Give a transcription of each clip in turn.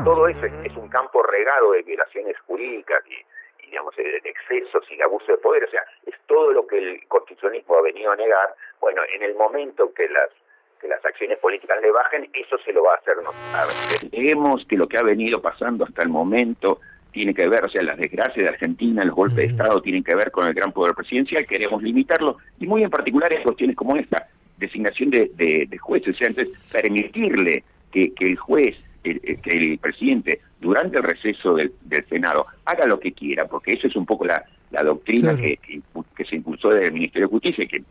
todo eso es un campo regado de violaciones jurídicas y digamos, de excesos y de abuso de poder. O sea, es todo lo que el constitucionalismo ha venido a negar. Bueno, en el momento que las acciones políticas le bajen, eso se lo va a hacer notar. Creemos que lo que ha venido pasando hasta el momento tiene que ver, o sea, las desgracias de Argentina, los golpes de Estado tienen que ver con el gran poder presidencial, queremos limitarlo, y muy en particular en cuestiones como esta, designación de jueces, o sea, entonces permitirle que el juez, que el presidente, durante el receso del Senado, haga lo que quiera, porque eso es un poco la doctrina que se impulsó desde el Ministerio de Justicia y que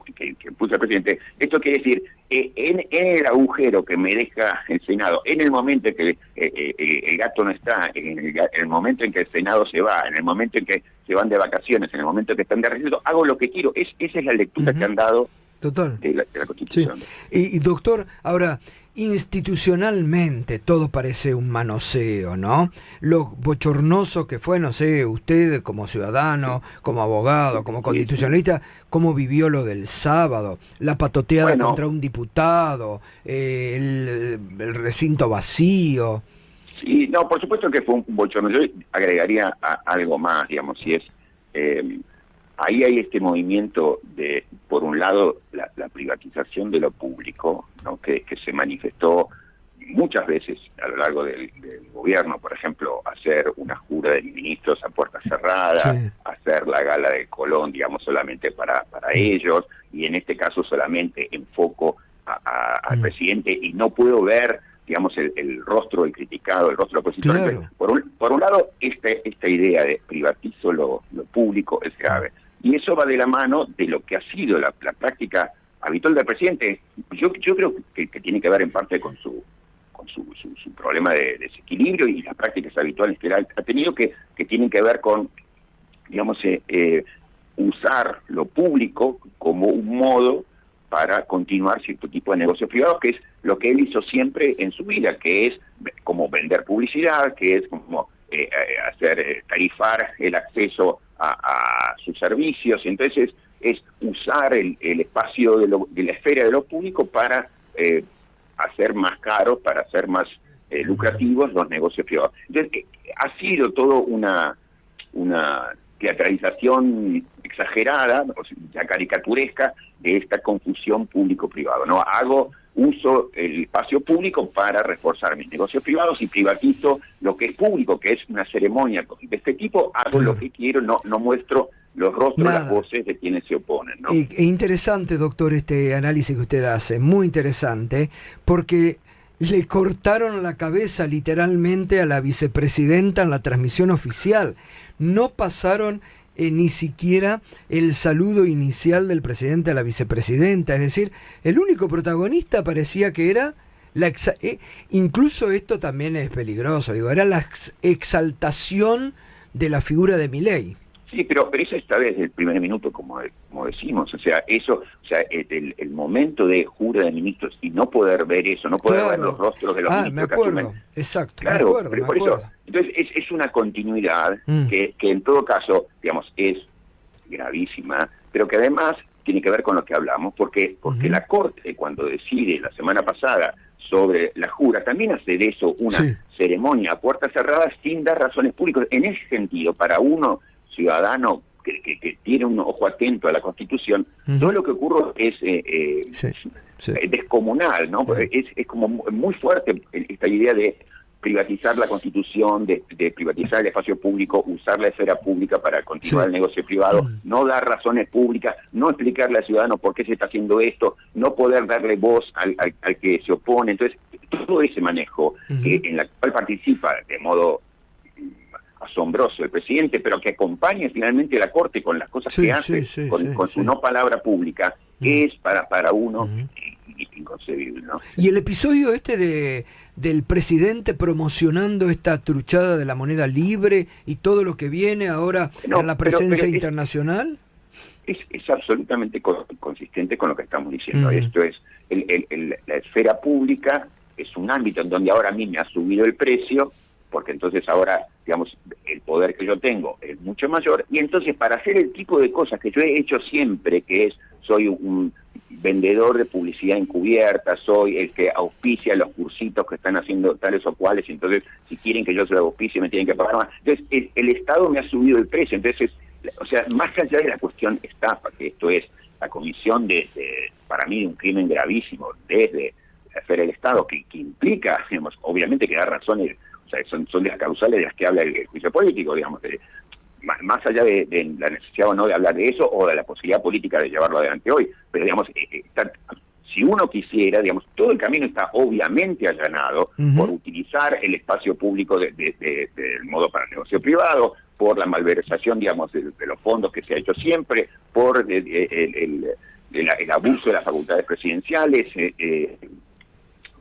impulsa el presidente. Esto quiere decir, en el agujero que me deja el Senado, en el momento en que el gato no está, en el momento en que el Senado se va, en el momento en que se van de vacaciones, en el momento en que están de receso, hago lo que quiero. Esa es la lectura que han dado de la Constitución. Sí. Y doctor, ahora, institucionalmente todo parece un manoseo, ¿no? Lo bochornoso que fue, no sé, usted como ciudadano, como abogado, como constitucionalista, ¿cómo vivió lo del sábado? La patoteada contra un diputado, el recinto vacío. Sí, no, por supuesto que fue un bochorno. Yo agregaría algo más, digamos, si es... ahí hay este movimiento de, por un lado, la privatización de lo público, ¿no? que se manifestó muchas veces a lo largo del gobierno, por ejemplo, hacer una jura de ministros a puerta cerrada, hacer la gala de Colón, digamos, solamente para ellos, y en este caso solamente enfoco al presidente, y no puedo ver, digamos, el rostro del criticado, el rostro del opositor. Claro. Por un lado, esta idea de privatizo lo público es grave. Y eso va de la mano de lo que ha sido la práctica habitual del presidente. Yo creo que tiene que ver en parte con su problema de desequilibrio y las prácticas habituales que él ha tenido, que tienen que ver con, digamos, usar lo público como un modo para continuar cierto tipo de negocios privados, que es lo que él hizo siempre en su vida, que es como vender publicidad, que es como hacer tarifar el acceso a sus servicios. Entonces es usar el espacio de la esfera de lo público para hacer más caros, para hacer más lucrativos los negocios privados. Entonces ha sido todo una teatralización exagerada, o sea, ya caricaturesca, de esta confusión público-privado, ¿no? Uso el espacio público para reforzar mis negocios privados y privatizo lo que es público, que es una ceremonia de este tipo. Hago lo que quiero, no muestro los rostros, las voces de quienes se oponen, ¿no? Interesante, doctor, este análisis que usted hace, muy interesante, porque le cortaron la cabeza literalmente a la vicepresidenta en la transmisión oficial. No pasaron ni siquiera el saludo inicial del presidente a la vicepresidenta. Es decir, el único protagonista parecía que era incluso esto también es peligroso, digo, era la exaltación de la figura de Milei. Sí, pero eso está desde el primer minuto, como decimos, o sea, el momento de jura de ministros y no poder ver eso, no poder ver los rostros de los ministros. Me acuerdo, exacto, claro, me acuerdo. Eso, entonces es una continuidad que en todo caso, digamos, es gravísima, pero que además tiene que ver con lo que hablamos, porque la Corte, cuando decide la semana pasada sobre la jura, también hace de eso una ceremonia a puertas cerradas sin dar razones públicas. En ese sentido, para uno ciudadano que tiene un ojo atento a la Constitución, todo lo que ocurre es descomunal, ¿no? Es como muy fuerte esta idea de privatizar la Constitución, de privatizar el espacio público, usar la esfera pública para continuar el negocio privado, no dar razones públicas, no explicarle al ciudadano por qué se está haciendo esto, no poder darle voz al que se opone. Entonces, todo ese manejo en la cual participa de modo asombroso el presidente, pero que acompaña finalmente a la Corte con las cosas que hace, con su no palabra pública, es para uno inconcebible, ¿no? Y el episodio del presidente promocionando esta truchada de la moneda libre y todo lo que viene ahora en la presencia internacional. Es absolutamente consistente con lo que estamos diciendo. Esto es, la esfera pública es un ámbito en donde ahora a mí me ha subido el precio, porque entonces ahora, digamos, el poder que yo tengo es mucho mayor, y entonces para hacer el tipo de cosas que yo he hecho siempre, que es, soy un vendedor de publicidad encubierta, soy el que auspicia los cursitos que están haciendo tales o cuales, entonces si quieren que yo se los auspicie me tienen que pagar más. Entonces el Estado me ha subido el precio, entonces, o sea, más allá de la cuestión estafa, que esto es la comisión para mí, de un crimen gravísimo desde la esfera del Estado, que implica, digamos, obviamente que da razones, o sea, son de las causales de las que habla el juicio político, digamos, más allá de la necesidad o no de hablar de eso, o de la posibilidad política de llevarlo adelante hoy, pero digamos, si uno quisiera, digamos, todo el camino está obviamente allanado por utilizar el espacio público del modo para el negocio privado, por la malversación, digamos, de los fondos que se ha hecho siempre, por el abuso de las facultades presidenciales,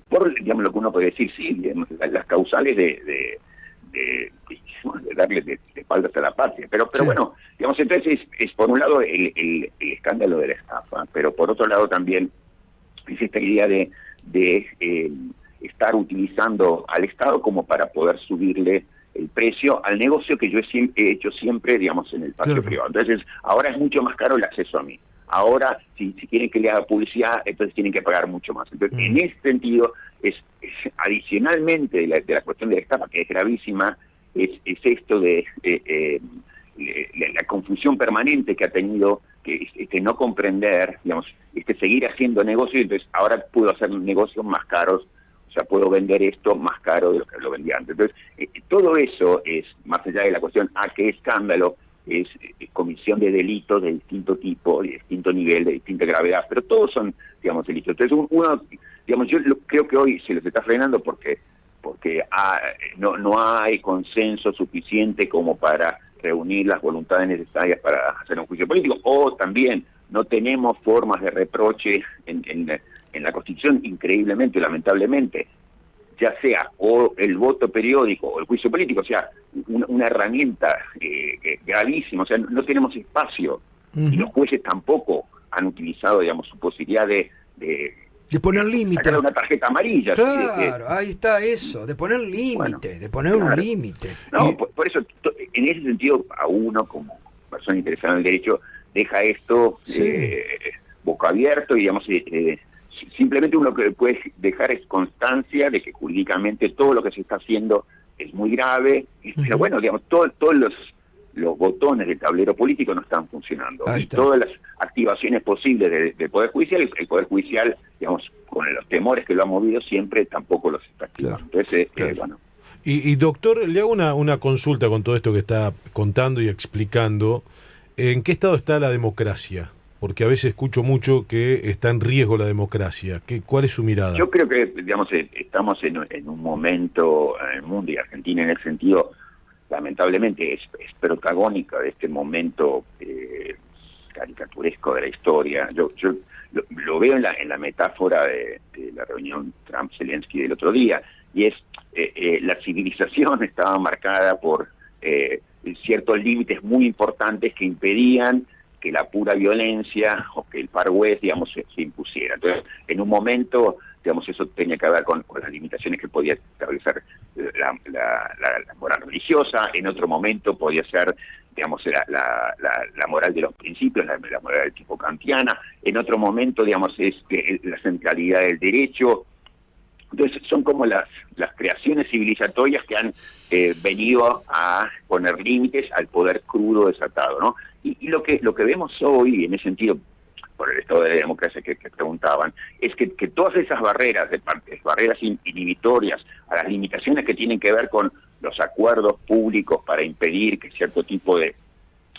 por, digamos, lo que uno puede decir, sí, digamos, las causales de darle de espaldas a la patria. Pero sí. Bueno, digamos, entonces es por un lado el escándalo de la estafa, pero por otro lado también es esta idea de estar utilizando al Estado como para poder subirle el precio al negocio que yo he hecho siempre, digamos, en el espacio privado. Entonces, ahora es mucho más caro el acceso a mí. Ahora, si quieren que le haga publicidad, entonces tienen que pagar mucho más. Entonces, en ese sentido, es adicionalmente de la cuestión de la estafa, que es gravísima, es esto de la confusión permanente que ha tenido, que no comprender, digamos, seguir haciendo negocios, entonces ahora puedo hacer negocios más caros, o sea, puedo vender esto más caro de lo que lo vendía antes. Entonces, todo eso es, más allá de la cuestión, qué escándalo, es comisión de delitos de distinto tipo, de distinto nivel, de distinta gravedad, pero todos son, digamos, delitos. Entonces, uno, digamos, yo creo que hoy se los está frenando porque no hay consenso suficiente como para reunir las voluntades necesarias para hacer un juicio político, o también no tenemos formas de reproche en la Constitución, increíblemente, lamentablemente, ya sea o el voto periódico o el juicio político, o sea, una herramienta gravísima, o sea, no tenemos espacio, y los jueces tampoco han utilizado, digamos, su posibilidad de poner límite. Una tarjeta amarilla. Claro, ahí está eso, de poner límite, un límite. No, por eso, en ese sentido, a uno como persona interesada en el derecho, deja esto boca abierto y, digamos, simplemente uno que puede dejar es constancia de que jurídicamente todo lo que se está haciendo es muy grave, pero bueno, digamos, todos los botones del tablero político no están funcionando. Y todas las activaciones posibles del Poder Judicial, el Poder Judicial, digamos, con los temores que lo ha movido siempre, tampoco los está activando. Entonces, bueno. Y doctor, le hago una consulta con todo esto que está contando y explicando. ¿En qué estado está la democracia? Porque a veces escucho mucho que está en riesgo la democracia. ¿Cuál es su mirada? Yo creo que, digamos, estamos en un momento en el mundo, y Argentina en ese sentido, lamentablemente, es protagónica de este momento caricaturesco de la historia. Yo lo veo en la metáfora de la reunión Trump-Zelensky del otro día, y es la civilización estaba marcada por ciertos límites muy importantes que impedían que la pura violencia o que el Far West, digamos, se impusiera. Entonces, en un momento, digamos, eso tenía que ver con las limitaciones que podía establecer la moral religiosa, en otro momento podía ser, digamos, la moral de los principios, la moral del tipo kantiana, en otro momento, digamos, es la centralidad del derecho. Entonces son como las creaciones civilizatorias que han venido a poner límites al poder crudo desatado, ¿no? Y lo que vemos hoy, en ese sentido, por el estado de la democracia que preguntaban, es que todas esas barreras barreras inhibitorias a las limitaciones que tienen que ver con los acuerdos públicos para impedir que cierto tipo de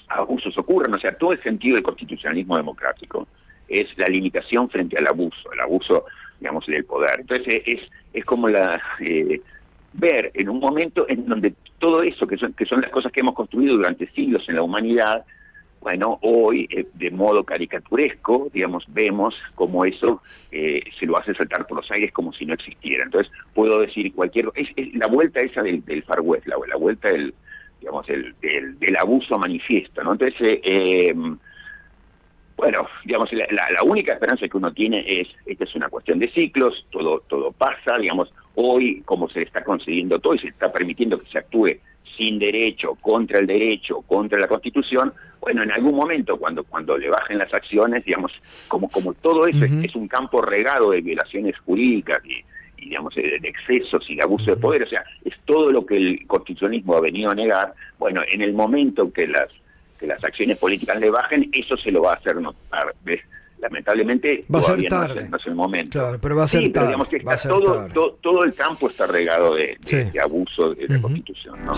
abusos ocurran, o sea, todo el sentido del constitucionalismo democrático es la limitación frente al abuso, digamos, del poder. Entonces es como ver en un momento en donde todo eso, que son las cosas que hemos construido durante siglos en la humanidad, bueno, hoy, de modo caricaturesco, digamos, vemos cómo eso se lo hace saltar por los aires como si no existiera. Entonces, puedo decir es la vuelta esa del Far West, la vuelta del abuso manifiesto, ¿no? Entonces, bueno, digamos, la única esperanza que uno tiene es, esta es una cuestión de ciclos, todo pasa, digamos, hoy, como se está concediendo todo y se está permitiendo que se actúe sin derecho, contra el derecho, contra la Constitución, bueno, en algún momento cuando le bajen las acciones, digamos, como todo eso es un campo regado de violaciones jurídicas y digamos, de excesos y de abuso de poder, o sea, es todo lo que el constitucionalismo ha venido a negar. Bueno, en el momento que las acciones políticas le bajen, eso se lo va a hacer notar, ¿ves? Lamentablemente va a ser todavía tarde. No es el momento. Claro, pero va a ser tarde. Pero digamos que todo el campo está regado de abuso de la Constitución, ¿no?